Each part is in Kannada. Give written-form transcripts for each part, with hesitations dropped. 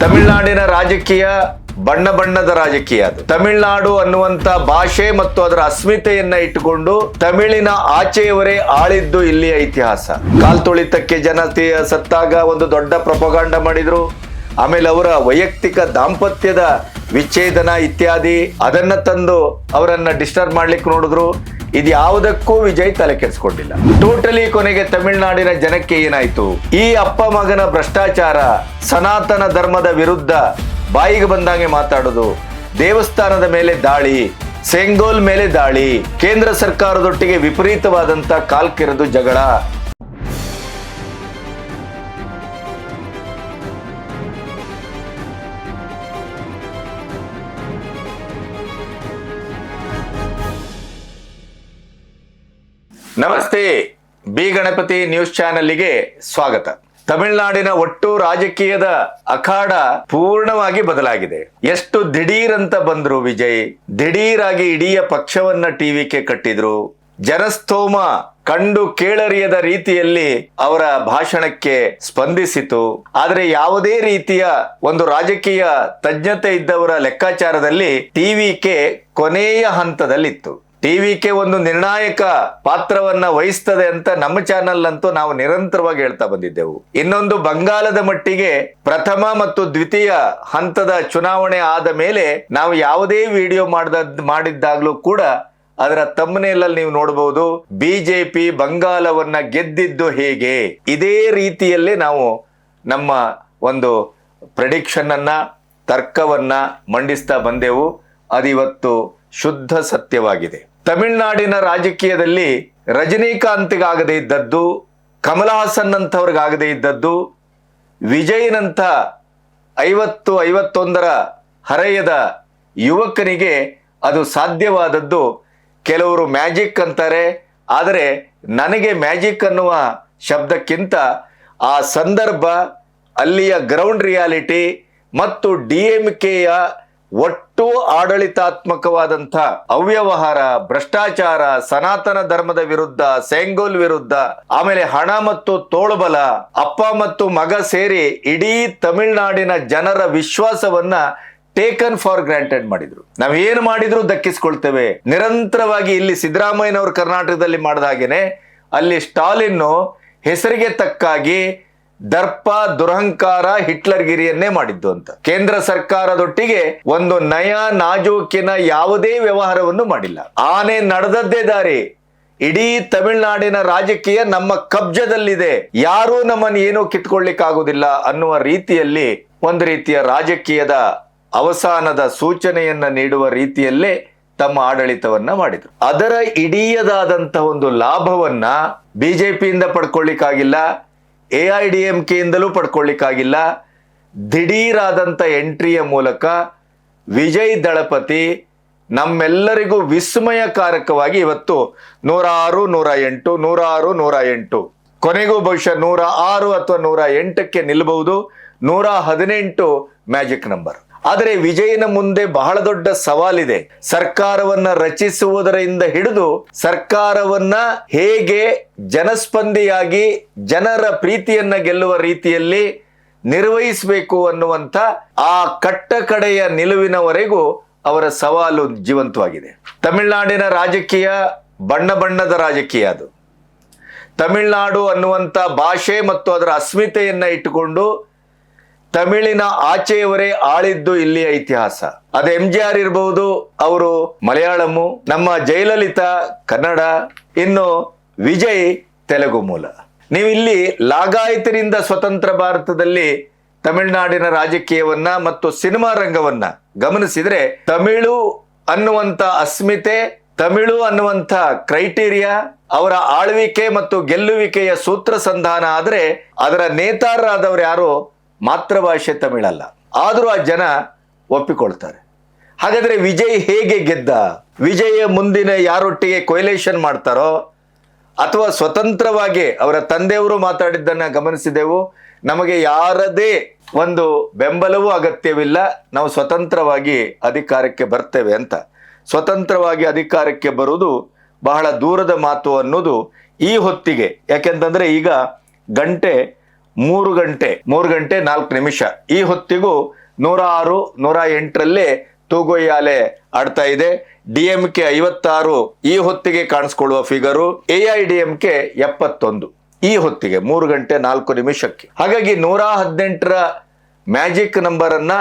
ತಮಿಳುನಾಡಿನ ರಾಜಕೀಯ ಬಣ್ಣ ಬಣ್ಣದ ರಾಜಕೀಯ. ಅದು ತಮಿಳುನಾಡು ಅನ್ನುವಂತ ಭಾಷೆ ಮತ್ತು ಅದರ ಅಸ್ಮಿತೆಯನ್ನ ಇಟ್ಟುಕೊಂಡು ತಮಿಳಿನ ಆಚೆಯವರೇ ಆಳಿದ್ದು ಇಲ್ಲಿಯ ಇತಿಹಾಸ. ಕಾಲ್ತುಳಿತಕ್ಕೆ ಜನತೆಯ ಸತ್ತಾಗ ಒಂದು ದೊಡ್ಡ ಪ್ರೊಪಗಾಂಡ ಮಾಡಿದ್ರು. ಆಮೇಲೆ ಅವರ ವೈಯಕ್ತಿಕ ದಾಂಪತ್ಯದ ವಿಚ್ಛೇದನ ಇತ್ಯಾದಿ ಅದನ್ನ ತಂದು ಅವರನ್ನ ಡಿಸ್ಟರ್ಬ್ ಮಾಡ್ಲಿಕ್ಕೆ ನೋಡಿದ್ರು. ಇದು ಯಾವುದಕ್ಕೂ ವಿಜಯ್ ತಲೆ ಕೆಡಿಸ್ಕೊಂಡಿಲ್ಲ. ಟೋಟಲಿ ಕೊನೆಗೆ ತಮಿಳುನಾಡಿನ ಜನಕ್ಕೆ ಏನಾಯ್ತು, ಈ ಅಪ್ಪ ಮಗನ ಭ್ರಷ್ಟಾಚಾರ, ಸನಾತನ ಧರ್ಮದ ವಿರುದ್ಧ ಬಾಯಿಗೆ ಬಂದಂಗೆ ಮಾತಾಡೋದು, ದೇವಸ್ಥಾನದ ಮೇಲೆ ದಾಳಿ, ಸೆಂಗೋಲ್ ಮೇಲೆ ದಾಳಿ, ಕೇಂದ್ರ ಸರ್ಕಾರದೊಟ್ಟಿಗೆ ವಿಪರೀತವಾದಂತ ಕಾಲ್ಕೆರೆದು ಜಗಳ. ನಮಸ್ತೆ, ಬಿ ಗಣಪತಿ ನ್ಯೂಸ್ ಚಾನೆಲ್ಗೆ ಸ್ವಾಗತ. ತಮಿಳುನಾಡಿನ ಒಟ್ಟು ರಾಜಕೀಯದ ಅಖಾಡ ಪೂರ್ಣವಾಗಿ ಬದಲಾಗಿದೆ. ಎಷ್ಟು ದಿಢೀರ್ ಅಂತ ಬಂದ್ರು ವಿಜಯ್, ದಿಢೀರಾಗಿ ಇಡೀ ಪಕ್ಷವನ್ನ ಟಿವಿಗೆ ಕಟ್ಟಿದ್ರು. ಜನಸ್ತೋಮ ಕಂಡು ಕೇಳರಿಯದ ರೀತಿಯಲ್ಲಿ ಅವರ ಭಾಷಣಕ್ಕೆ ಸ್ಪಂದಿಸಿತು. ಆದರೆ ಯಾವುದೇ ರೀತಿಯ ಒಂದು ರಾಜಕೀಯ ತಜ್ಞತೆ ಇದ್ದವರ ಲೆಕ್ಕಾಚಾರದಲ್ಲಿ ಟಿವಿಕೆ ಕೊನೆಯ ಹಂತದಲ್ಲಿತ್ತು. ಟಿವಿಕೆ ಒಂದು ನಿರ್ಣಾಯಕ ಪಾತ್ರವನ್ನ ವಹಿಸ್ತದೆ ಅಂತ ನಮ್ಮ ಚಾನೆಲ್ ಅಂತೂ ನಾವು ನಿರಂತರವಾಗಿ ಹೇಳ್ತಾ ಬಂದಿದ್ದೆವು. ಇನ್ನೊಂದು ಬಂಗಾಲದ ಮಟ್ಟಿಗೆ ಪ್ರಥಮ ಮತ್ತು ದ್ವಿತೀಯ ಹಂತದ ಚುನಾವಣೆ ಆದ ಮೇಲೆ ನಾವು ಯಾವುದೇ ವಿಡಿಯೋ ಮಾಡಿದ್ದಾಗ್ಲೂ ಕೂಡ ಅದರ ತಮ್ಮನೇಲಲ್ಲಿ ನೀವು ನೋಡಬಹುದು, ಬಿಜೆಪಿ ಬಂಗಾಲವನ್ನ ಗೆದ್ದಿದ್ದು ಹೇಗೆ. ಇದೇ ರೀತಿಯಲ್ಲೇ ನಾವು ನಮ್ಮ ಒಂದು ಪ್ರೆಡಿಕ್ಷನ್ ಅನ್ನ, ತರ್ಕವನ್ನ ಮಂಡಿಸ್ತಾ ಬಂದೆವು. ಅದಿವತ್ತು ಶುದ್ಧ ಸತ್ಯವಾಗಿದೆ. ತಮಿಳುನಾಡಿನ ರಾಜಕೀಯದಲ್ಲಿ ರಜನಿಕಾಂತ್ಗಾಗದೇ ಇದ್ದದ್ದು, ಕಮಲ್ ಹಾಸನ್ ಅಂತವ್ರಿಗಾಗದೇ ಇದ್ದದ್ದು, ವಿಜಯ್ನಂಥ 50-51 ಹರೆಯದ ಯುವಕನಿಗೆ ಅದು ಸಾಧ್ಯವಾದದ್ದು. ಕೆಲವರು ಮ್ಯಾಜಿಕ್ ಅಂತಾರೆ, ಆದರೆ ನನಗೆ ಮ್ಯಾಜಿಕ್ ಅನ್ನುವ ಶಬ್ದಕ್ಕಿಂತ ಆ ಸಂದರ್ಭ, ಅಲ್ಲಿಯ ಗ್ರೌಂಡ್ ರಿಯಾಲಿಟಿ ಮತ್ತು DMKಯ ಒಟ್ಟು ಆಡಳಿತಾತ್ಮಕವಾದಂಥ ಅವ್ಯವಹಾರ, ಭ್ರಷ್ಟಾಚಾರ, ಸನಾತನ ಧರ್ಮದ ವಿರುದ್ಧ, ಸೆಂಗೋಲ್ ವಿರುದ್ಧ, ಆಮೇಲೆ ಹಣ ಮತ್ತು ತೋಳುಬಲ, ಅಪ್ಪ ಮತ್ತು ಮಗ ಸೇರಿ ಇಡೀ ತಮಿಳುನಾಡಿನ ಜನರ ವಿಶ್ವಾಸವನ್ನ ಟೇಕನ್ ಫಾರ್ ಗ್ರಾಂಟೆಡ್ ಮಾಡಿದ್ರು. ನಾವ್ ಏನ್ ಮಾಡಿದ್ರು ದಕ್ಕಿಸ್ಕೊಳ್ತೇವೆ. ನಿರಂತರವಾಗಿ ಇಲ್ಲಿ ಸಿದ್ದರಾಮಯ್ಯನವರು ಕರ್ನಾಟಕದಲ್ಲಿ ಮಾಡಿದ ಹಾಗೇನೆ ಅಲ್ಲಿ ಸ್ಟಾಲಿನ್ ಹೆಸರಿಗೆ ತಕ್ಕಾಗಿ ದರ್ಪ, ದುರಹಂಕಾರ, ಹಿಟ್ಲರ್ಗಿರಿಯನ್ನೇ ಮಾಡಿದ್ದು ಅಂತ. ಕೇಂದ್ರ ಸರ್ಕಾರದೊಟ್ಟಿಗೆ ಒಂದು ನಯ ನಾಜೂಕಿನ ಯಾವುದೇ ವ್ಯವಹಾರವನ್ನು ಮಾಡಿಲ್ಲ. ಆನೆ ನಡೆದದ್ದೇ ದಾರಿ. ಇಡೀ ತಮಿಳುನಾಡಿನ ರಾಜಕೀಯ ನಮ್ಮ ಕಬ್ಜದಲ್ಲಿದೆ, ಯಾರೂ ನಮ್ಮನ್ನು ಏನೂ ಕಿತ್ಕೊಳ್ಳಿಕ್ಕಾಗುವುದಿಲ್ಲ ಅನ್ನುವ ರೀತಿಯಲ್ಲಿ ಒಂದು ರೀತಿಯ ರಾಜಕೀಯದ ಅವಸಾನದ ಸೂಚನೆಯನ್ನ ನೀಡುವ ರೀತಿಯಲ್ಲೇ ತಮ್ಮ ಆಡಳಿತವನ್ನ ಮಾಡಿದ್ರು. ಅದರ ಇಡೀಯದಾದಂತಹ ಒಂದು ಲಾಭವನ್ನ ಬಿಜೆಪಿಯಿಂದ ಪಡ್ಕೊಳ್ಳಿಕ್ಕಾಗಿಲ್ಲ, AIDMKಯಿಂದಲೂ ಪಡ್ಕೊಳ್ಳಿಕ್ಕಾಗಿಲ್ಲ. ದಿಢೀರಾದಂಥ ಎಂಟ್ರಿಯ ಮೂಲಕ ವಿಜಯ್ ದಳಪತಿ ನಮ್ಮೆಲ್ಲರಿಗೂ ವಿಸ್ಮಯಕಾರಕವಾಗಿ ಇವತ್ತು 106, 108, 106, 108, ಕೊನೆಗೂ ಬಹುಶಃ 106 ಅಥವಾ 108ಕ್ಕೆ ನಿಲ್ಲಬಹುದು. 118 ಮ್ಯಾಜಿಕ್ ನಂಬರ್. ಆದರೆ ವಿಜಯನ ಮುಂದೆ ಬಹಳ ದೊಡ್ಡ ಸವಾಲಿದೆ. ಸರ್ಕಾರವನ್ನ ರಚಿಸುವುದರಿಂದ ಹಿಡಿದು ಸರ್ಕಾರವನ್ನ ಹೇಗೆ ಜನಸ್ಪಂದಿಯಾಗಿ ಜನರ ಪ್ರೀತಿಯನ್ನ ಗೆಲ್ಲುವ ರೀತಿಯಲ್ಲಿ ನಿರ್ವಹಿಸಬೇಕು ಅನ್ನುವಂಥ ಆ ಕಟ್ಟಕಡೆಯ ನಿಲುವಿನವರೆಗೂ ಅವರ ಸವಾಲು ಜೀವಂತವಾಗಿದೆ. ತಮಿಳುನಾಡಿನ ರಾಜಕೀಯ ಬಣ್ಣ ಬಣ್ಣದ ರಾಜಕೀಯ. ಅದು ತಮಿಳುನಾಡು ಅನ್ನುವಂಥ ಭಾಷೆ ಮತ್ತು ಅದರ ಅಸ್ಮಿತೆಯನ್ನ ಇಟ್ಟುಕೊಂಡು ತಮಿಳಿನ ಆಚೆಯವರೇ ಆಳಿದ್ದು ಇಲ್ಲಿಯ ಇತಿಹಾಸ. ಅದು MGR ಇರಬಹುದು, ಅವರು ಮಲಯಾಳಮು, ನಮ್ಮ ಜಯಲಲಿತಾ ಕನ್ನಡ, ಇನ್ನು ವಿಜಯ್ ತೆಲುಗು ಮೂಲ. ನೀವು ಇಲ್ಲಿ ಲಾಗಾಯತಿನಿಂದ ಸ್ವತಂತ್ರ ಭಾರತದಲ್ಲಿ ತಮಿಳುನಾಡಿನ ರಾಜಕೀಯವನ್ನ ಮತ್ತು ಸಿನಿಮಾ ರಂಗವನ್ನ ಗಮನಿಸಿದ್ರೆ ತಮಿಳು ಅನ್ನುವಂಥ ಅಸ್ಮಿತೆ, ತಮಿಳು ಅನ್ನುವಂಥ ಕ್ರೈಟೀರಿಯಾ, ಅವರ ಆಳ್ವಿಕೆ ಮತ್ತು ಗೆಲ್ಲುವಿಕೆಯ ಸೂತ್ರ ಸಂಧಾನ ಆದ್ರೆ ಅದರ ನೇತಾರರಾದವರು ಯಾರು ಮಾತೃಭಾಷೆ ತಮಿಳಲ್ಲ. ಆದರೂ ಆ ಜನ ಒಪ್ಪಿಕೊಳ್ತಾರೆ. ಹಾಗಾದ್ರೆ ವಿಜಯ್ ಹೇಗೆ ಗೆದ್ದ? ವಿಜಯ ಮುಂದಿನ ಯಾರೊಟ್ಟಿಗೆ ಕೊಯ್ಲೇಷನ್ ಮಾಡ್ತಾರೋ ಅಥವಾ ಸ್ವತಂತ್ರವಾಗಿ ಅವರ ತಂದೆಯವರು ಮಾತಾಡಿದ್ದನ್ನ ಗಮನಿಸಿದೆವು. ನಮಗೆ ಯಾರದೇ ಒಂದು ಬೆಂಬಲವೂ ಅಗತ್ಯವಿಲ್ಲ, ನಾವು ಸ್ವತಂತ್ರವಾಗಿ ಅಧಿಕಾರಕ್ಕೆ ಬರ್ತೇವೆ ಅಂತ. ಸ್ವತಂತ್ರವಾಗಿ ಅಧಿಕಾರಕ್ಕೆ ಬರುವುದು ಬಹಳ ದೂರದ ಮಾತು ಅನ್ನೋದು ಈ ಹೊತ್ತಿಗೆ. ಯಾಕೆಂತಂದ್ರೆ ಈಗ ಗಂಟೆ 3 ಗಂಟೆ 4 ನಿಮಿಷ ಈ ಹೊತ್ತಿಗೂ 106 108ರಲ್ಲೇ ತೂಗೊಯ್ಯಾಲೆ ಆಡ್ತಾ ಇದೆ. DMK 56 ಈ ಹೊತ್ತಿಗೆ ಕಾಣಿಸ್ಕೊಳ್ಳುವ ಫಿಗರು, AIADMK 71 ಈ ಹೊತ್ತಿಗೆ 3 ಗಂಟೆ 4 ನಿಮಿಷಕ್ಕೆ. ಹಾಗಾಗಿ 118ರ ಮ್ಯಾಜಿಕ್ ನಂಬರ್ ಅನ್ನ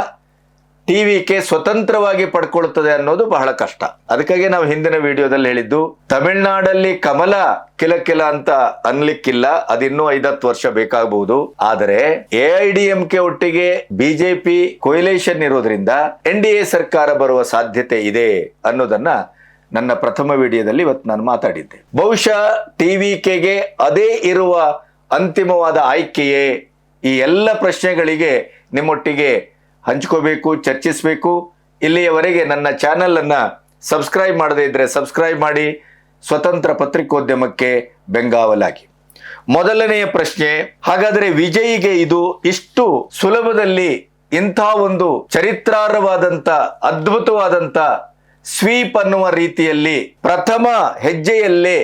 TVK ಸ್ವತಂತ್ರವಾಗಿ ಪಡ್ಕೊಳ್ತದೆ ಅನ್ನೋದು ಬಹಳ ಕಷ್ಟ. ಅದಕ್ಕಾಗಿ ನಾವು ಹಿಂದಿನ ವಿಡಿಯೋದಲ್ಲಿ ಹೇಳಿದ್ದು, ತಮಿಳುನಾಡಲ್ಲಿ ಕಮಲ ಕಿಲಕಿಲ ಅಂತ ಅನ್ಲಿಕ್ಕಿಲ್ಲ, ಅದಿನ್ನೂ 5-10 ವರ್ಷ ಬೇಕಾಗಬಹುದು. ಆದರೆ AIADMK ಒಟ್ಟಿಗೆ BJP ಕೊಯಿಲೇಷನ್ ಇರೋದ್ರಿಂದ NDA ಸರ್ಕಾರ ಬರುವ ಸಾಧ್ಯತೆ ಇದೆ ಅನ್ನೋದನ್ನ ನನ್ನ ಪ್ರಥಮ ವಿಡಿಯೋದಲ್ಲಿ ಇವತ್ತು ನಾನು ಮಾತಾಡಿದ್ದೆ. ಬಹುಶಃ TVKಗೆ ಅದೇ ಇರುವ ಅಂತಿಮವಾದ ಆಯ್ಕೆಯೇ? ಈ ಎಲ್ಲ ಪ್ರಶ್ನೆಗಳಿಗೆ ನಿಮ್ಮೊಟ್ಟಿಗೆ ಹಂಚ್ಕೋಬೇಕು, ಚರ್ಚಿಸಬೇಕು. ಇಲ್ಲಿಯವರೆಗೆ ನನ್ನ ಚಾನೆಲ್ ಅನ್ನ ಸಬ್ಸ್ಕ್ರೈಬ್ ಮಾಡದೇ ಇದ್ರೆ ಸಬ್ಸ್ಕ್ರೈಬ್ ಮಾಡಿ, ಸ್ವತಂತ್ರ ಪತ್ರಿಕೋದ್ಯಮಕ್ಕೆ ಬೆಂಗಾವಲಾಗಿ. ಮೊದಲನೆಯ ಪ್ರಶ್ನೆ, ಹಾಗಾದರೆ ವಿಜಯ್ಗೆ ಇದು ಇಷ್ಟು ಸುಲಭದಲ್ಲಿ ಇಂಥ ಒಂದು ಚರಿತ್ರಾರ್ಹವಾದಂತ ಅದ್ಭುತವಾದಂತ ಸ್ವೀಪ್ ಅನ್ನುವ ರೀತಿಯಲ್ಲಿ ಪ್ರಥಮ ಹೆಜ್ಜೆಯಲ್ಲೇ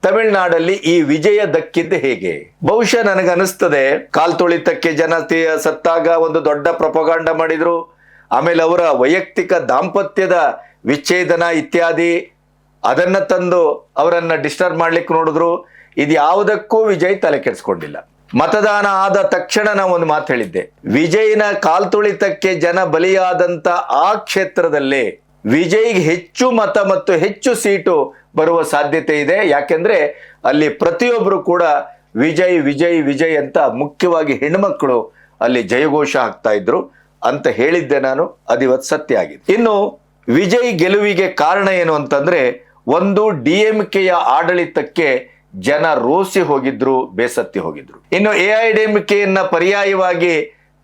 ತಮಿಳುನಾಡಲ್ಲಿ ಈ ವಿಜಯ ದಕ್ಕಿದ್ದು ಹೇಗೆ? ಬಹುಶಃ ನನಗನ್ನಿಸ್ತದೆ, ಕಾಲ್ತೊಳಿತಕ್ಕೆ ಜನ ಸತ್ತಾಗ ಒಂದು ದೊಡ್ಡ ಪ್ರೊಪಗಾಂಡ ಮಾಡಿದ್ರು, ಆಮೇಲೆ ಅವರ ವೈಯಕ್ತಿಕ ದಾಂಪತ್ಯದ ವಿಚ್ಛೇದನ ಇತ್ಯಾದಿ ಅದನ್ನ ತಂದು ಅವರನ್ನ ಡಿಸ್ಟರ್ಬ್ ಮಾಡ್ಲಿಕ್ಕೆ ನೋಡಿದ್ರು. ಇದು ಯಾವುದಕ್ಕೂ ವಿಜಯ್ ತಲೆ ಕೆಡಿಸ್ಕೊಂಡಿಲ್ಲ. ಮತದಾನ ಆದ ತಕ್ಷಣ ನಾವು ಒಂದು ಮಾತು ಹೇಳಿದ್ದೆ, ವಿಜಯ್ನ ಕಾಲ್ತೊಳಿತಕ್ಕೆ ಜನ ಬಲಿಯಾದಂತ ಆ ಕ್ಷೇತ್ರದಲ್ಲೇ ವಿಜಯ್ಗೆ ಹೆಚ್ಚು ಮತ ಮತ್ತು ಹೆಚ್ಚು ಸೀಟು ಬರುವ ಸಾಧ್ಯತೆ ಇದೆ. ಯಾಕೆಂದ್ರೆ ಅಲ್ಲಿ ಪ್ರತಿಯೊಬ್ಬರು ಕೂಡ ವಿಜಯ್ ವಿಜಯ್ ವಿಜಯ್ ಅಂತ, ಮುಖ್ಯವಾಗಿ ಹೆಣ್ಮಕ್ಳು ಅಲ್ಲಿ ಜಯಘೋಷ ಹಾಕ್ತಾ ಇದ್ರು ಅಂತ ಹೇಳಿದ್ದೆ ನಾನು. ಅದಿವತ್ತು ಸತ್ಯ ಆಗಿದೆ. ಇನ್ನು ವಿಜಯ್ ಗೆಲುವಿಗೆ ಕಾರಣ ಏನು ಅಂತಂದ್ರೆ, ಒಂದು DMKಯ ಆಡಳಿತಕ್ಕೆ ಜನ ರೋಸಿ ಹೋಗಿದ್ರು, ಬೇಸತ್ತಿ ಹೋಗಿದ್ರು. ಇನ್ನು AIADMKಯನ್ನ ಪರ್ಯಾಯವಾಗಿ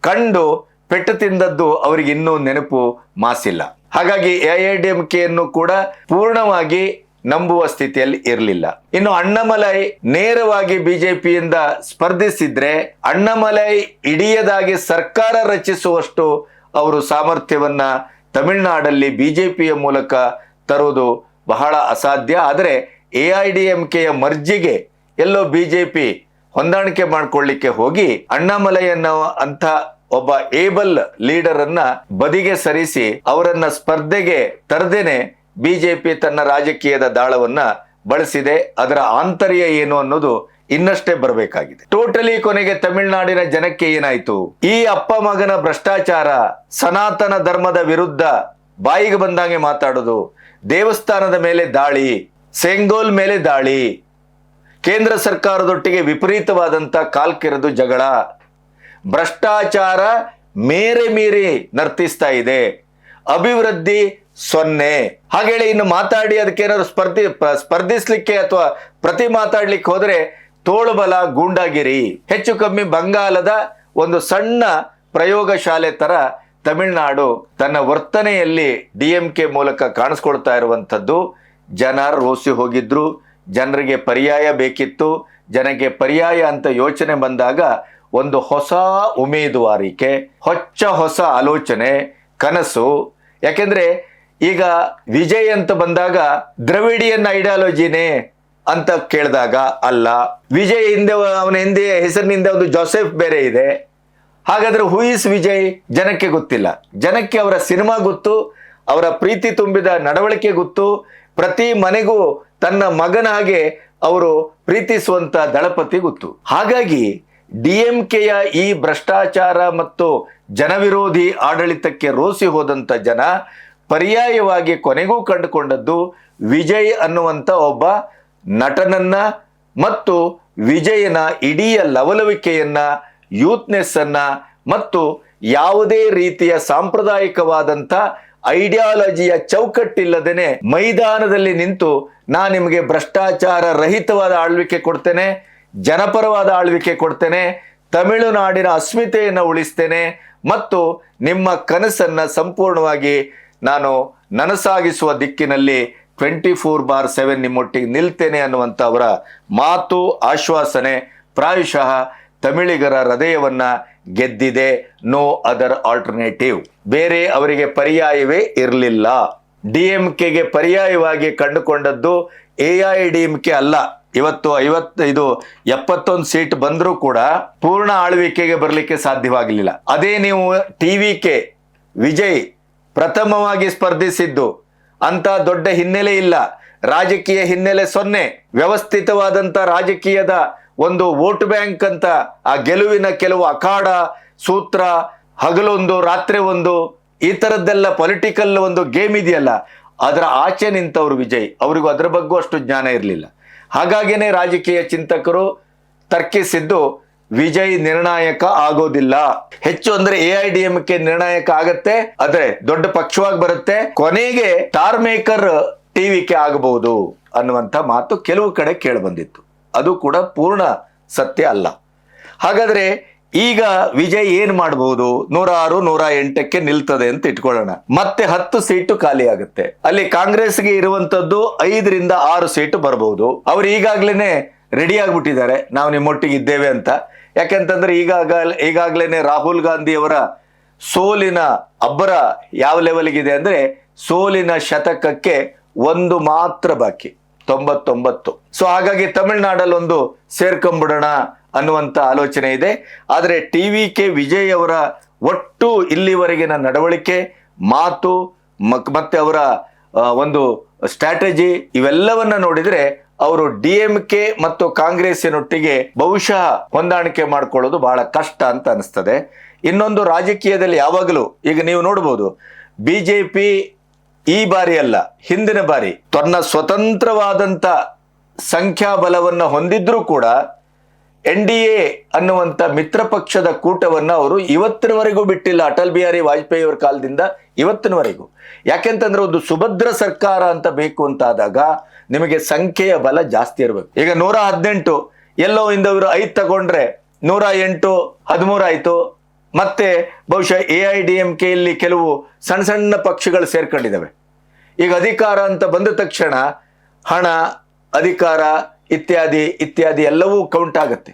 ಕಂಡು ಪೆಟ್ಟು ತಿಂದದ್ದು ಅವರಿಗೆ ಇನ್ನೂ ನೆನಪು ಮಾಸಿಲ್ಲ. ಹಾಗಾಗಿ AIADMKಯನ್ನು ಕೂಡ ಪೂರ್ಣವಾಗಿ ನಂಬುವ ಸ್ಥಿತಿಯಲ್ಲಿ ಇರಲಿಲ್ಲ. ಇನ್ನು ಅಣ್ಣಾಮಲೈ ನೇರವಾಗಿ ಬಿಜೆಪಿಯಿಂದ ಸ್ಪರ್ಧಿಸಿದ್ರೆ ಅಣ್ಣಾಮಲೈ ಇಡಿಯದಾಗಿ ಸರ್ಕಾರ ರಚಿಸುವಷ್ಟು ಅವರು ಸಾಮರ್ಥ್ಯವನ್ನ ತಮಿಳುನಾಡಲ್ಲಿ ಬಿಜೆಪಿಯ ಮೂಲಕ ತರುವುದು ಬಹಳ ಅಸಾಧ್ಯ. ಆದರೆ AIADMKಯ ಮರ್ಜಿಗೆ ಎಲ್ಲೋ ಬಿಜೆಪಿ ಹೊಂದಾಣಿಕೆ ಮಾಡ್ಕೊಳ್ಳಿಕ್ಕೆ ಹೋಗಿ ಅಣ್ಣಾಮಲೈ ಅನ್ನೋ ಅಂತ ಒಬ್ಬ ಏಬಲ್ ಲೀಡರ್ ಅನ್ನ ಬದಿಗೆ ಸರಿಸಿ ಅವರನ್ನ ಸ್ಪರ್ಧೆಗೆ ತರದೇನೆ ಬಿಜೆಪಿ ತನ್ನ ರಾಜಕೀಯದ ದಾಳವನ್ನ ಬಳಸಿದೆ. ಅದರ ಆಂತರ್ಯ ಏನು ಅನ್ನೋದು ಇನ್ನಷ್ಟೇ ಬರಬೇಕಾಗಿದೆ. ಟೋಟಲಿ ಕೊನೆಗೆ ತಮಿಳುನಾಡಿನ ಜನಕ್ಕೆ ಏನಾಯ್ತು? ಈ ಅಪ್ಪ ಮಗನ ಭ್ರಷ್ಟಾಚಾರ, ಸನಾತನ ಧರ್ಮದ ವಿರುದ್ಧ ಬಾಯಿಗೆ ಬಂದಂಗೆ ಮಾತಾಡೋದು, ದೇವಸ್ಥಾನದ ಮೇಲೆ ದಾಳಿ, ಸೆಂಗೋಲ್ ಮೇಲೆ ದಾಳಿ, ಕೇಂದ್ರ ಸರ್ಕಾರದೊಟ್ಟಿಗೆ ವಿಪರೀತವಾದಂತ ಕಾಲ್ಕೆರೆದು ಜಗಳ, ಭ್ರಷ್ಟಾಚಾರ ಮೇರೆ ಮೀರಿ ನರ್ತಿಸ್ತಾ ಇದೆ, ಅಭಿವೃದ್ಧಿ 0. ಹಾಗೇಳಿ ಇನ್ನು ಮಾತಾಡಿ ಅದಕ್ಕೇನಾದ್ರು ಸ್ಪರ್ಧಿಸ್ಲಿಕ್ಕೆ ಅಥವಾ ಪ್ರತಿ ಮಾತಾಡ್ಲಿಕ್ಕೆ ಹೋದ್ರೆ ತೋಳುಬಲ, ಗೂಂಡಾಗಿರಿ, ಹೆಚ್ಚು ಕಮ್ಮಿ ಬಂಗಾಲದ ಒಂದು ಸಣ್ಣ ಪ್ರಯೋಗ ಶಾಲೆ ತರ ತಮಿಳುನಾಡು ತನ್ನ ವರ್ತನೆಯಲ್ಲಿ DMK ಮೂಲಕ ಕಾಣಿಸ್ಕೊಳ್ತಾ ಇರುವಂಥದ್ದು. ಜನ ರೋಸಿ ಹೋಗಿದ್ರು, ಜನರಿಗೆ ಪರ್ಯಾಯ ಬೇಕಿತ್ತು. ಜನಕ್ಕೆ ಪರ್ಯಾಯ ಅಂತ ಯೋಚನೆ ಬಂದಾಗ ಒಂದು ಹೊಸ ಉಮೇದುವಾರಿಕೆ, ಹೊಸ ಆಲೋಚನೆ, ಕನಸು. ಯಾಕೆಂದ್ರೆ ಈಗ ವಿಜಯ್ ಅಂತ ಬಂದಾಗ ದ್ರವಿಡಿಯನ್ ಐಡಿಯಾಲಜಿನೇ ಅಂತ ಕೇಳಿದಾಗ ಅಲ್ಲ, ವಿಜಯ್ ಹಿಂದೆ ಅವನ ಹಿಂದೆ ಹೆಸರಿನಿಂದ ಒಂದು ಜೋಸೆಫ್ ಬೇರೆ ಇದೆ. ಹಾಗಾದ್ರೆ ಹೂ ಇಸ್ ವಿಜಯ್ ಜನಕ್ಕೆ ಗೊತ್ತಿಲ್ಲ. ಜನಕ್ಕೆ ಅವರ ಸಿನಿಮಾ ಗೊತ್ತು, ಅವರ ಪ್ರೀತಿ ತುಂಬಿದ ನಡವಳಿಕೆ ಗೊತ್ತು, ಪ್ರತಿ ಮನೆಗೂ ತನ್ನ ಮಗನ ಹಾಗೆ ಅವರು ಪ್ರೀತಿಸುವಂತ ದಳಪತಿ ಗೊತ್ತು. ಹಾಗಾಗಿ DMKಯ ಈ ಭ್ರಷ್ಟಾಚಾರ ಮತ್ತು ಜನವಿರೋಧಿ ಆಡಳಿತಕ್ಕೆ ರೋಸಿ ಹೋದಂತ ಜನ ಪರ್ಯಾಯವಾಗಿ ಕೊನೆಗೂ ಕಂಡುಕೊಂಡದ್ದು ವಿಜಯ್ ಅನ್ನುವಂತ ಒಬ್ಬ ನಟನನ್ನ ಮತ್ತು ವಿಜಯನ ಇಡೀ ಲವಲವಿಕೆಯನ್ನ, ಯೂತ್ನೆಸ್ ಅನ್ನ ಮತ್ತು ಯಾವುದೇ ರೀತಿಯ ಸಾಂಪ್ರದಾಯಿಕವಾದಂತ ಐಡಿಯಾಲಜಿಯ ಚೌಕಟ್ಟಿಲ್ಲದೇನೆ ಮೈದಾನದಲ್ಲಿ ನಿಂತು ನಾನು ನಿಮಗೆ ಭ್ರಷ್ಟಾಚಾರ ರಹಿತವಾದ ಆಳ್ವಿಕೆ ಕೊಡ್ತೇನೆ, ಜನಪರವಾದ ಆಳ್ವಿಕೆ ಕೊಡ್ತೇನೆ, ತಮಿಳುನಾಡಿನ ಅಸ್ಮಿತೆಯನ್ನು ಉಳಿಸ್ತೇನೆ ಮತ್ತು ನಿಮ್ಮ ಕನಸನ್ನ ಸಂಪೂರ್ಣವಾಗಿ ನಾನು ನನಸಾಗಿಸುವ ದಿಕ್ಕಿನಲ್ಲಿ 24/7 ನಿಮ್ಮೊಟ್ಟಿಗೆ ನಿಲ್ತೇನೆ ಅನ್ನುವಂಥ ಅವರ ಮಾತು, ಆಶ್ವಾಸನೆ ಪ್ರಾಯಶಃ ತಮಿಳಿಗರ ಹೃದಯವನ್ನ ಗೆದ್ದಿದೆ. No other alternative. ಬೇರೆ ಅವರಿಗೆ ಪರ್ಯಾಯವೇ ಇರಲಿಲ್ಲ. DMKಗೆ ಪರ್ಯಾಯವಾಗಿ ಕಂಡುಕೊಂಡದ್ದು AIADMK ಅಲ್ಲ, ಇವತ್ತು 71 ಸೀಟ್ ಬಂದರೂ ಕೂಡ ಪೂರ್ಣ ಆಳ್ವಿಕೆಗೆ ಬರಲಿಕ್ಕೆ ಸಾಧ್ಯವಾಗಲಿಲ್ಲ. ಅದೇ ನೀವು TVK ವಿಜಯ್ ಪ್ರಥಮವಾಗಿ ಸ್ಪರ್ಧಿಸಿದ್ದು, ಅಂತ ದೊಡ್ಡ ಹಿನ್ನೆಲೆ ಇಲ್ಲ, ರಾಜಕೀಯ ಹಿನ್ನೆಲೆ 0, ವ್ಯವಸ್ಥಿತವಾದಂತ ರಾಜಕೀಯದ ಒಂದು ವೋಟ್ ಬ್ಯಾಂಕ್ ಅಂತ ಆ ಗೆಲುವಿನ ಕೆಲವು ಅಖಾಡ ಸೂತ್ರ, ಹಗಲೊಂದು ರಾತ್ರಿ ಒಂದು, ಈ ತರದ್ದೆಲ್ಲ ಪೊಲಿಟಿಕಲ್ ಒಂದು ಗೇಮ್ ಇದೆಯಲ್ಲ, ಅದರ ಆಚೆ ನಿಂತವರು ವಿಜಯ್. ಅವರಿಗೂ ಅದರ ಬಗ್ಗೆ ಅಷ್ಟು ಜ್ಞಾನ ಇರಲಿಲ್ಲ. ಹಾಗಾಗಿನೇ ರಾಜಕೀಯ ಚಿಂತಕರು ತರ್ಕಿಸಿದ್ದು ವಿಜಯ್ ನಿರ್ಣಾಯಕ ಆಗೋದಿಲ್ಲ. ಹೆಚ್ಚು ಅಂದ್ರೆ AIDMK ನಿರ್ಣಾಯಕ ಆಗತ್ತೆ, ಆದ್ರೆ ದೊಡ್ಡ ಪಕ್ಷವಾಗಿ ಬರುತ್ತೆ, ಕೊನೆಗೆ ಸ್ಟಾರ್ ಮೇಕರ್ TVK ಆಗಬಹುದು ಅನ್ನುವಂಥ ಮಾತು ಕೆಲವು ಕಡೆ ಕೇಳಿ ಬಂದಿತ್ತು. ಅದು ಕೂಡ ಪೂರ್ಣ ಸತ್ಯ ಅಲ್ಲ. ಹಾಗಾದ್ರೆ ಈಗ ವಿಜಯ್ ಏನ್ ಮಾಡಬಹುದು? 106, 108ಕ್ಕೆ ನಿಲ್ತದೆ ಅಂತ ಇಟ್ಕೊಳ್ಳೋಣ. ಮತ್ತೆ 10 ಸೀಟು ಖಾಲಿ ಆಗುತ್ತೆ. ಅಲ್ಲಿ ಕಾಂಗ್ರೆಸ್ಗೆ ಇರುವಂತದ್ದು 5 ರಿಂದ 6 ಸೀಟು ಬರಬಹುದು. ಅವ್ರು ಈಗಾಗ್ಲೇನೆ ರೆಡಿ ಆಗ್ಬಿಟ್ಟಿದ್ದಾರೆ, ನಾವು ನಿಮ್ಮೊಟ್ಟಿಗೆ ಇದ್ದೇವೆ ಅಂತ. ಯಾಕಂತಂದ್ರೆ ಈಗಾಗ್ಲೇನೆ ರಾಹುಲ್ ಗಾಂಧಿ ಅವರ ಸೋಲಿನ ಅಬ್ಬರ ಯಾವ ಲೆವೆಲ್ಗಿದೆ ಅಂದ್ರೆ, ಸೋಲಿನ ಶತಕಕ್ಕೆ 1 ಮಾತ್ರ ಬಾಕಿ, 99. ಸೊ ಹಾಗಾಗಿ ತಮಿಳುನಾಡಲ್ಲಿ ಒಂದು ಸೇರ್ಕೊಂಡ್ಬಿಡೋಣ ಅನ್ನುವಂತ ಆಲೋಚನೆ ಇದೆ. ಆದರೆ TVK ವಿಜಯ್ ಅವರ ಒಟ್ಟು ಇಲ್ಲಿವರೆಗಿನ ನಡವಳಿಕೆ, ಮಾತು ಮತ್ತೆ ಅವರ ಒಂದು ಸ್ಟ್ರಾಟಜಿ ಇವೆಲ್ಲವನ್ನ ನೋಡಿದ್ರೆ ಅವರು DMK ಮತ್ತು ಕಾಂಗ್ರೆಸ್ಸಿನೊಟ್ಟಿಗೆ ಬಹುಶಃ ಹೊಂದಾಣಿಕೆ ಮಾಡ್ಕೊಳ್ಳೋದು ಬಹಳ ಕಷ್ಟ ಅಂತ ಅನಿಸ್ತದೆ. ಇನ್ನೊಂದು, ರಾಜಕೀಯದಲ್ಲಿ ಯಾವಾಗಲೂ ಈಗ ನೀವು ನೋಡ್ಬೋದು, BJP ಈ ಬಾರಿ ಅಲ್ಲ, ಹಿಂದಿನ ಬಾರಿ ತನ್ನ ಸ್ವತಂತ್ರವಾದಂತ ಸಂಖ್ಯಾಬಲವನ್ನು ಹೊಂದಿದ್ರೂ ಕೂಡ NDA ಅನ್ನುವಂಥ ಮಿತ್ರ ಪಕ್ಷದ ಕೂಟವನ್ನು ಅವರು ಇವತ್ತಿನವರೆಗೂ ಬಿಟ್ಟಿಲ್ಲ, ಅಟಲ್ ಬಿಹಾರಿ ವಾಜಪೇಯಿ ಅವರ ಕಾಲದಿಂದ ಇವತ್ತಿನವರೆಗೂ. ಯಾಕೆಂತಂದ್ರೆ ಒಂದು ಸುಭದ್ರ ಸರ್ಕಾರ ಅಂತ ಬೇಕು ಅಂತಾದಾಗ ನಿಮಗೆ ಸಂಖ್ಯೆಯ ಬಲ ಜಾಸ್ತಿ ಇರಬೇಕು. ಈಗ 118 ಎಲ್ಲೋ ಇಂದ ಇವರು 5 ತಗೊಂಡ್ರೆ 108, 13 ಆಯ್ತು. ಮತ್ತೆ ಬಹುಶಃ AIDMK ಇಲ್ಲಿ ಕೆಲವು ಸಣ್ಣ ಸಣ್ಣ ಪಕ್ಷಗಳು ಸೇರ್ಕೊಂಡಿದ್ದಾವೆ. ಈಗ ಅಧಿಕಾರ ಅಂತ ಬಂದ ತಕ್ಷಣ ಹಣ, ಅಧಿಕಾರ ಇತ್ಯಾದಿ ಇತ್ಯಾದಿ ಎಲ್ಲವೂ ಕೌಂಟ್ ಆಗುತ್ತೆ.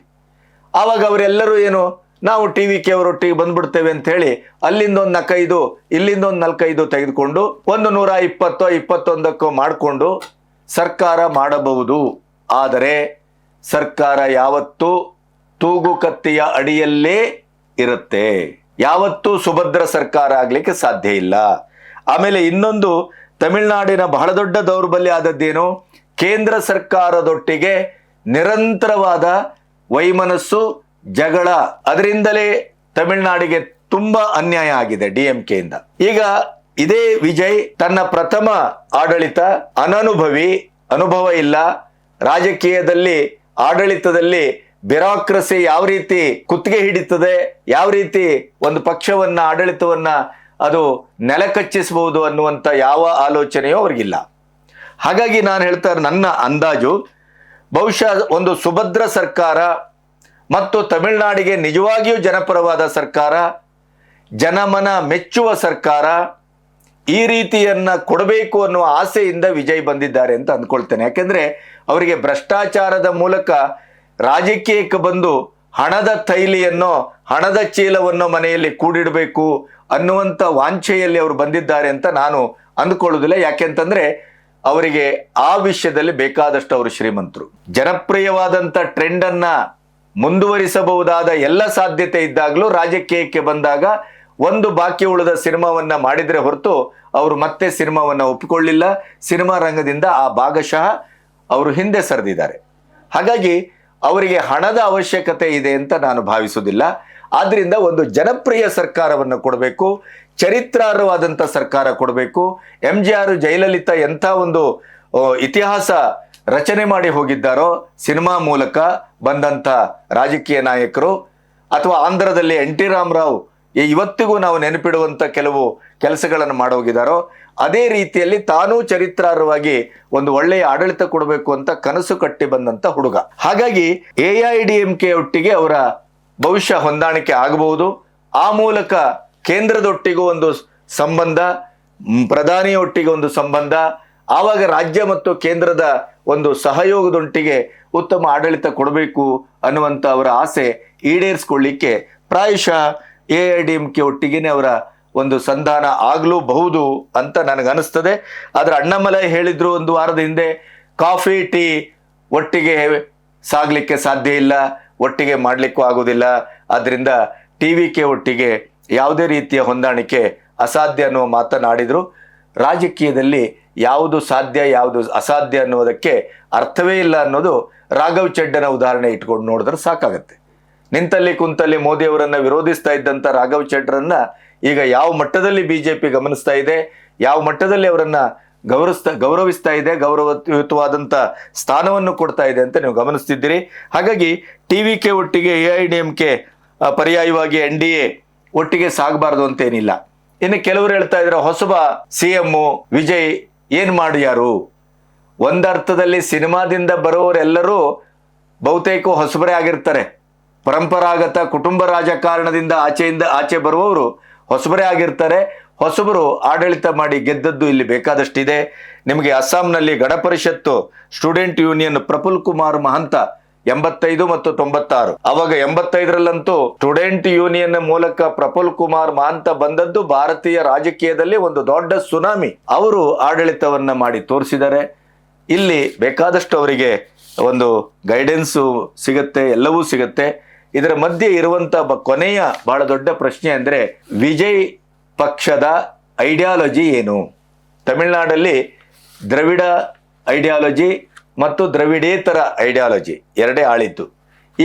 ಆವಾಗ ಅವರೆಲ್ಲರೂ ಏನು, ನಾವು TVK ಅವರೊಟ್ಟಿಗೆ ಬಂದ್ಬಿಡ್ತೇವೆ ಅಂತ ಹೇಳಿ ಅಲ್ಲಿಂದ ಒಂದು 4-5, ಇಲ್ಲಿಂದ ಒಂದು 4-5 ತೆಗೆದುಕೊಂಡು ಒಂದು 120, 21ಕ್ಕೋ ಮಾಡಿಕೊಂಡು ಸರ್ಕಾರ ಮಾಡಬಹುದು. ಆದರೆ ಸರ್ಕಾರ ಯಾವತ್ತೂ ತೂಗುಕತ್ತಿಯ ಅಡಿಯಲ್ಲೇ ಇರುತ್ತೆ, ಯಾವತ್ತೂ ಸುಭದ್ರ ಸರ್ಕಾರ ಆಗ್ಲಿಕ್ಕೆ ಸಾಧ್ಯ ಇಲ್ಲ. ಆಮೇಲೆ ಇನ್ನೊಂದು, ತಮಿಳುನಾಡಿನ ಬಹಳ ದೊಡ್ಡ ದೌರ್ಬಲ್ಯ ಆದದ್ದೇನು, ಕೇಂದ್ರ ಸರ್ಕಾರದೊಟ್ಟಿಗೆ ನಿರಂತರವಾದ ವೈಮನಸ್ಸು, ಜಗಳ. ಅದರಿಂದಲೇ ತಮಿಳುನಾಡಿಗೆ ತುಂಬಾ ಅನ್ಯಾಯ ಆಗಿದೆ DMK ಇಂದ. ಈಗ ಇದೇ ವಿಜಯ್ ತನ್ನ ಪ್ರಥಮ ಆಡಳಿತ, ಅನುಭವ ಇಲ್ಲ ರಾಜಕೀಯದಲ್ಲಿ, ಆಡಳಿತದಲ್ಲಿ ಬ್ಯೂರೋಕ್ರಸಿ ಯಾವ ರೀತಿ ಕುತ್ತಿಗೆ ಹಿಡಿತದೆ, ಯಾವ ರೀತಿ ಒಂದು ಪಕ್ಷವನ್ನ, ಆಡಳಿತವನ್ನ ಅದು ನೆಲಕಚ್ಚಿಸಬಹುದು ಅನ್ನುವಂಥ ಯಾವ ಆಲೋಚನೆಯೂ ಅವ್ರಿಗಿಲ್ಲ. ಹಾಗಾಗಿ ನಾನು ಹೇಳ್ತಾ ನನ್ನ ಅಂದಾಜು ಬಹುಶಃ ಒಂದು ಸುಭದ್ರ ಸರ್ಕಾರ ಮತ್ತು ತಮಿಳುನಾಡಿಗೆ ನಿಜವಾಗಿಯೂ ಜನಪರವಾದ ಸರ್ಕಾರ, ಜನಮನ ಮೆಚ್ಚುವ ಸರ್ಕಾರ, ಈ ರೀತಿಯನ್ನ ಕೊಡಬೇಕು ಅನ್ನುವ ಆಸೆಯಿಂದ ವಿಜಯ್ ಬಂದಿದ್ದಾರೆ ಅಂತ ಅಂದ್ಕೊಳ್ತೇನೆ. ಯಾಕೆಂದ್ರೆ ಅವರಿಗೆ ಭ್ರಷ್ಟಾಚಾರದ ಮೂಲಕ ರಾಜಕೀಯಕ್ಕೆ ಬಂದು ಹಣದ ತೈಲಿಯನ್ನೋ, ಹಣದ ಚೀಲವನ್ನೋ ಮನೆಯಲ್ಲಿ ಕೂಡಿಡಬೇಕು ಅನ್ನುವಂಥ ವಾಂಛೆಯಲ್ಲಿ ಅವರು ಬಂದಿದ್ದಾರೆ ಅಂತ ನಾನು ಅಂದ್ಕೊಳ್ಳೋದಿಲ್ಲ. ಯಾಕೆಂತಂದ್ರೆ ಅವರಿಗೆ ಆ ವಿಷಯದಲ್ಲಿ ಬೇಕಾದಷ್ಟು ಅವರು ಶ್ರೀಮಂತರು. ಜನಪ್ರಿಯವಾದಂಥ ಟ್ರೆಂಡ್ ಅನ್ನ ಮುಂದುವರಿಸಬಹುದಾದ ಎಲ್ಲ ಸಾಧ್ಯತೆ ಇದ್ದಾಗಲೂ ರಾಜಕೀಯಕ್ಕೆ ಬಂದಾಗ ಒಂದು ಬಾಕಿ ಉಳಿದ ಸಿನಿಮಾವನ್ನ ಮಾಡಿದ್ರೆ ಹೊರತು ಅವರು ಮತ್ತೆ ಸಿನಿಮಾವನ್ನ ಒಪ್ಪಿಕೊಳ್ಳಿಲ್ಲ. ಸಿನಿಮಾ ರಂಗದಿಂದ ಆ ಭಾಗಶಃ ಅವರು ಹಿಂದೆ ಸರಿದಿದ್ದಾರೆ. ಹಾಗಾಗಿ ಅವರಿಗೆ ಹಣದ ಅವಶ್ಯಕತೆ ಇದೆ ಅಂತ ನಾನು ಭಾವಿಸುವುದಿಲ್ಲ. ಆದ್ರಿಂದ ಒಂದು ಜನಪ್ರಿಯ ಸರ್ಕಾರವನ್ನು ಕೊಡಬೇಕು, ಚರಿತ್ರಾರ್ಹವಾದಂಥ ಸರ್ಕಾರ ಕೊಡಬೇಕು. MGR, ಜಯಲಲಿತಾ ಎಂಥ ಒಂದು ಇತಿಹಾಸ ರಚನೆ ಮಾಡಿ ಹೋಗಿದ್ದಾರೋ ಸಿನಿಮಾ ಮೂಲಕ ಬಂದಂಥ ರಾಜಕೀಯ ನಾಯಕರು, ಅಥವಾ ಆಂಧ್ರದಲ್ಲಿ NT ರಾಮರಾವ್ ಇವತ್ತಿಗೂ ನಾವು ನೆನಪಿಡುವಂಥ ಕೆಲವು ಕೆಲಸಗಳನ್ನು ಮಾಡೋಗಿದ್ದಾರೋ, ಅದೇ ರೀತಿಯಲ್ಲಿ ತಾನೂ ಚರಿತ್ರಾರ್ಹವಾಗಿ ಒಂದು ಒಳ್ಳೆಯ ಆಡಳಿತ ಕೊಡಬೇಕು ಅಂತ ಕನಸು ಕಟ್ಟಿ ಬಂದಂಥ ಹುಡುಗ. ಹಾಗಾಗಿ AIDMK ಒಟ್ಟಿಗೆ ಅವರ ಬಹುಶಃ ಹೊಂದಾಣಿಕೆ ಆಗಬಹುದು. ಆ ಮೂಲಕ ಕೇಂದ್ರದೊಟ್ಟಿಗೂ ಒಂದು ಸಂಬಂಧ, ಪ್ರಧಾನಿಯೊಟ್ಟಿಗೆ ಒಂದು ಸಂಬಂಧ, ಆವಾಗ ರಾಜ್ಯ ಮತ್ತು ಕೇಂದ್ರದ ಒಂದು ಸಹಯೋಗದೊಟ್ಟಿಗೆ ಉತ್ತಮ ಆಡಳಿತ ಕೊಡಬೇಕು ಅನ್ನುವಂಥ ಅವರ ಆಸೆ ಈಡೇರಿಸಿಕೊಳ್ಳಿಕ್ಕೆ ಪ್ರಾಯಶಃ AIDMK ಒಟ್ಟಿಗೆನೆ ಅವರ ಒಂದು ಸಂಧಾನ ಆಗಲೂಬಹುದು ಅಂತ ನನಗನ್ನಿಸ್ತದೆ. ಆದರೆ ಅಣ್ಣಾಮಲೈ ಹೇಳಿದ್ರು ಒಂದು ವಾರದ ಹಿಂದೆ, ಕಾಫಿ ಟೀ ಒಟ್ಟಿಗೆ ಸಾಗಲಿಕ್ಕೆ ಸಾಧ್ಯ ಇಲ್ಲ, ಒಟ್ಟಿಗೆ ಮಾಡಲಿಕ್ಕೂ ಆಗೋದಿಲ್ಲ. ಆದ್ದರಿಂದ TVK ಒಟ್ಟಿಗೆ ಯಾವುದೇ ರೀತಿಯ ಹೊಂದಾಣಿಕೆ ಅಸಾಧ್ಯ ಅನ್ನುವ ಮಾತನಾಡಿದ್ರು. ರಾಜಕೀಯದಲ್ಲಿ ಯಾವುದು ಸಾಧ್ಯ ಯಾವುದು ಅಸಾಧ್ಯ ಅನ್ನೋದಕ್ಕೆ ಅರ್ಥವೇ ಇಲ್ಲ ಅನ್ನೋದು ರಾಘವ್ ಚೆಡ್ಡನ ಉದಾಹರಣೆ ಇಟ್ಕೊಂಡು ನೋಡಿದ್ರೆ ಸಾಕಾಗತ್ತೆ. ನಿಂತಲ್ಲಿ ಕುಂತಲ್ಲಿ ಮೋದಿಯವರನ್ನ ವಿರೋಧಿಸ್ತಾ ಇದ್ದಂಥ ರಾಘವ್ ಚೆಡ್ಡರನ್ನ ಈಗ ಯಾವ ಮಟ್ಟದಲ್ಲಿ BJP ಗಮನಿಸ್ತಾ ಇದೆ, ಯಾವ ಮಟ್ಟದಲ್ಲಿ ಅವರನ್ನ ಗೌರವಿಸ್ತಾ ಇದೆ, ಗೌರವಯುತವಾದಂಥ ಸ್ಥಾನವನ್ನು ಕೊಡ್ತಾ ಇದೆ ಅಂತ ನೀವು ಗಮನಿಸ್ತಿದ್ದೀರಿ. ಹಾಗಾಗಿ TVK ಒಟ್ಟಿಗೆ AIADMK ಪರ್ಯಾಯವಾಗಿ NDA ಒಟ್ಟಿಗೆ ಸಾಗಬಾರ್ದು ಅಂತೇನಿಲ್ಲ. ಇನ್ನು ಕೆಲವರು ಹೇಳ್ತಾ ಇದ್ರೆ ಹೊಸಬ CM ವಿಜಯ್ ಏನ್ ಮಾಡ್ಯಾರು. ಒಂದರ್ಥದಲ್ಲಿ ಸಿನಿಮಾದಿಂದ ಬರೋರೆಲ್ಲರೂ ಬಹುತೇಕ ಹೊಸಬರೇ ಆಗಿರ್ತಾರೆ. ಪರಂಪರಾಗತ ಕುಟುಂಬ ರಾಜಕಾರಣದಿಂದ ಆಚೆ ಬರುವವರು ಹೊಸಬರೇ ಆಗಿರ್ತಾರೆ. ಹೊಸಬರು ಆಡಳಿತ ಮಾಡಿ ಗೆದ್ದದ್ದು ಇಲ್ಲಿ ಬೇಕಾದಷ್ಟಿದೆ. ನಿಮಗೆ ಅಸ್ಸಾಂನಲ್ಲಿ ಗಣ ಪರಿಷತ್ತು ಸ್ಟೂಡೆಂಟ್ ಯೂನಿಯನ್ ಪ್ರಫುಲ್ ಕುಮಾರ್ ಮಹಂತ 85 ಮತ್ತು 96, ಅವಾಗ 85ರಲ್ಲಂತೂ ಸ್ಟೂಡೆಂಟ್ ಯೂನಿಯನ್ ಮೂಲಕ ಪ್ರಫುಲ್ ಕುಮಾರ್ ಮಹಂತ ಬಂದದ್ದು ಭಾರತೀಯ ರಾಜಕೀಯದಲ್ಲಿ ಒಂದು ದೊಡ್ಡ ಸುನಾಮಿ. ಅವರು ಆಡಳಿತವನ್ನ ಮಾಡಿ ತೋರಿಸಿದ್ದಾರೆ. ಇಲ್ಲಿ ಬೇಕಾದಷ್ಟು ಅವರಿಗೆ ಒಂದು ಗೈಡೆನ್ಸು ಸಿಗತ್ತೆ, ಎಲ್ಲವೂ ಸಿಗತ್ತೆ. ಇದರ ಮಧ್ಯೆ ಇರುವಂತ ಕೊನೆಯ ಬಹಳ ದೊಡ್ಡ ಪ್ರಶ್ನೆ ಅಂದ್ರೆ ವಿಜಯ್ ಪಕ್ಷದ ಐಡಿಯಾಲಜಿ ಏನು. ತಮಿಳುನಾಡಲ್ಲಿ ದ್ರವಿಡ ಐಡಿಯಾಲಜಿ ಮತ್ತು ದ್ರವಿಡೇತರ ಐಡಿಯಾಲಜಿ ಎರಡೇ ಆಳಿತ್ತು.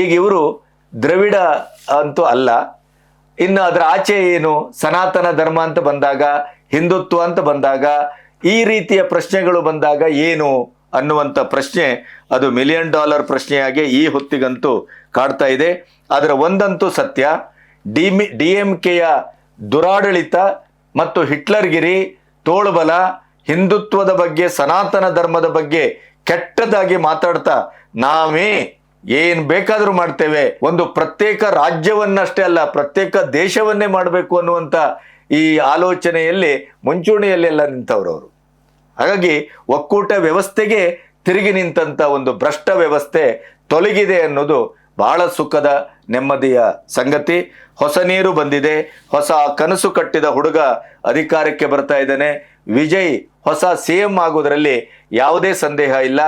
ಈಗ ಇವರು ದ್ರವಿಡ ಅಂತೂ ಅಲ್ಲ. ಇನ್ನು ಅದರ ಆಚೆ ಏನು, ಸನಾತನ ಧರ್ಮ ಅಂತ ಬಂದಾಗ, ಹಿಂದುತ್ವ ಅಂತ ಬಂದಾಗ, ಈ ರೀತಿಯ ಪ್ರಶ್ನೆಗಳು ಬಂದಾಗ ಏನು ಅನ್ನುವಂಥ ಪ್ರಶ್ನೆ ಅದು $1 ಮಿಲಿಯನ್ ಪ್ರಶ್ನೆಯಾಗಿ ಈ ಹೊತ್ತಿಗಂತೂ ಕಾಡ್ತಾ ಇದೆ. ಅದರ ಒಂದಂತೂ ಸತ್ಯ, DMKಯ ದುರಾಡಳಿತ ಮತ್ತು ಹಿಟ್ಲರ್ಗಿರಿ, ತೋಳುಬಲ, ಹಿಂದುತ್ವದ ಬಗ್ಗೆ, ಸನಾತನ ಧರ್ಮದ ಬಗ್ಗೆ ಕೆಟ್ಟದಾಗಿ ಮಾತಾಡ್ತಾ ನಾವೇ ಏನ್ ಬೇಕಾದ್ರೂ ಮಾಡ್ತೇವೆ, ಒಂದು ಪ್ರತ್ಯೇಕ ರಾಜ್ಯವನ್ನಷ್ಟೇ ಅಲ್ಲ ಪ್ರತ್ಯೇಕ ದೇಶವನ್ನೇ ಮಾಡಬೇಕು ಅನ್ನುವಂಥ ಈ ಆಲೋಚನೆಯಲ್ಲಿ ಮುಂಚೂಣಿಯಲ್ಲೆಲ್ಲ ನಿಂತವರು ಅವರು. ಹಾಗಾಗಿ ಒಕ್ಕೂಟ ವ್ಯವಸ್ಥೆಗೆ ತಿರುಗಿ ನಿಂತಂತ ಒಂದು ಭ್ರಷ್ಟ ವ್ಯವಸ್ಥೆ ತೊಲಗಿದೆ ಅನ್ನೋದು ಬಹಳ ಸುಖದ ನೆಮ್ಮದಿಯ ಸಂಗತಿ. ಹೊಸ ನೀರು ಬಂದಿದೆ, ಹೊಸ ಕನಸು ಕಟ್ಟಿದ ಹುಡುಗ ಅಧಿಕಾರಕ್ಕೆ ಬರ್ತಾ ಇದ್ದಾನೆ. ವಿಜಯ್ ಹೊಸ CM ಆಗೋದ್ರಲ್ಲಿ ಯಾವುದೇ ಸಂದೇಹ ಇಲ್ಲ.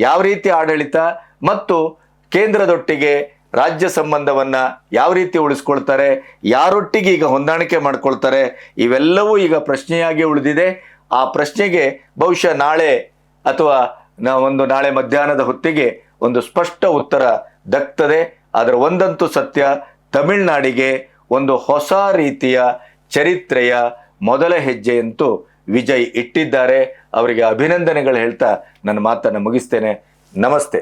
ಯಾವ ರೀತಿ ಆಡಳಿತ ಮತ್ತು ಕೇಂದ್ರದೊಟ್ಟಿಗೆ ರಾಜ್ಯ ಸಂಬಂಧವನ್ನ ಯಾವ ರೀತಿ ಉಳಿಸ್ಕೊಳ್ತಾರೆ, ಯಾರೊಟ್ಟಿಗೆ ಈಗ ಹೊಂದಾಣಿಕೆ ಮಾಡ್ಕೊಳ್ತಾರೆ, ಇವೆಲ್ಲವೂ ಈಗ ಪ್ರಶ್ನೆಯಾಗಿ ಉಳಿದಿದೆ. ಆ ಪ್ರಶ್ನೆಗೆ ಬಹುಶಃ ನಾಳೆ ಅಥವಾ ನಾಳೆ ಮಧ್ಯಾಹ್ನದ ಹೊತ್ತಿಗೆ ಒಂದು ಸ್ಪಷ್ಟ ಉತ್ತರ ದಕ್ತದೆ. ಅದರ ಒಂದಂತೂ ಸತ್ಯ, ತಮಿಳುನಾಡಿಗೆ ಒಂದು ಹೊಸ ರೀತಿಯ ಚರಿತ್ರೆಯ ಮೊದಲ ಹೆಜ್ಜೆಯಂತೂ ವಿಜಯ್ ಇಟ್ಟಿದ್ದಾರೆ. ಅವರಿಗೆ ಅಭಿನಂದನೆಗಳು ಹೇಳ್ತಾ ನನ್ನ ಮಾತನ್ನು ಮುಗಿಸ್ತೇನೆ. ನಮಸ್ತೆ.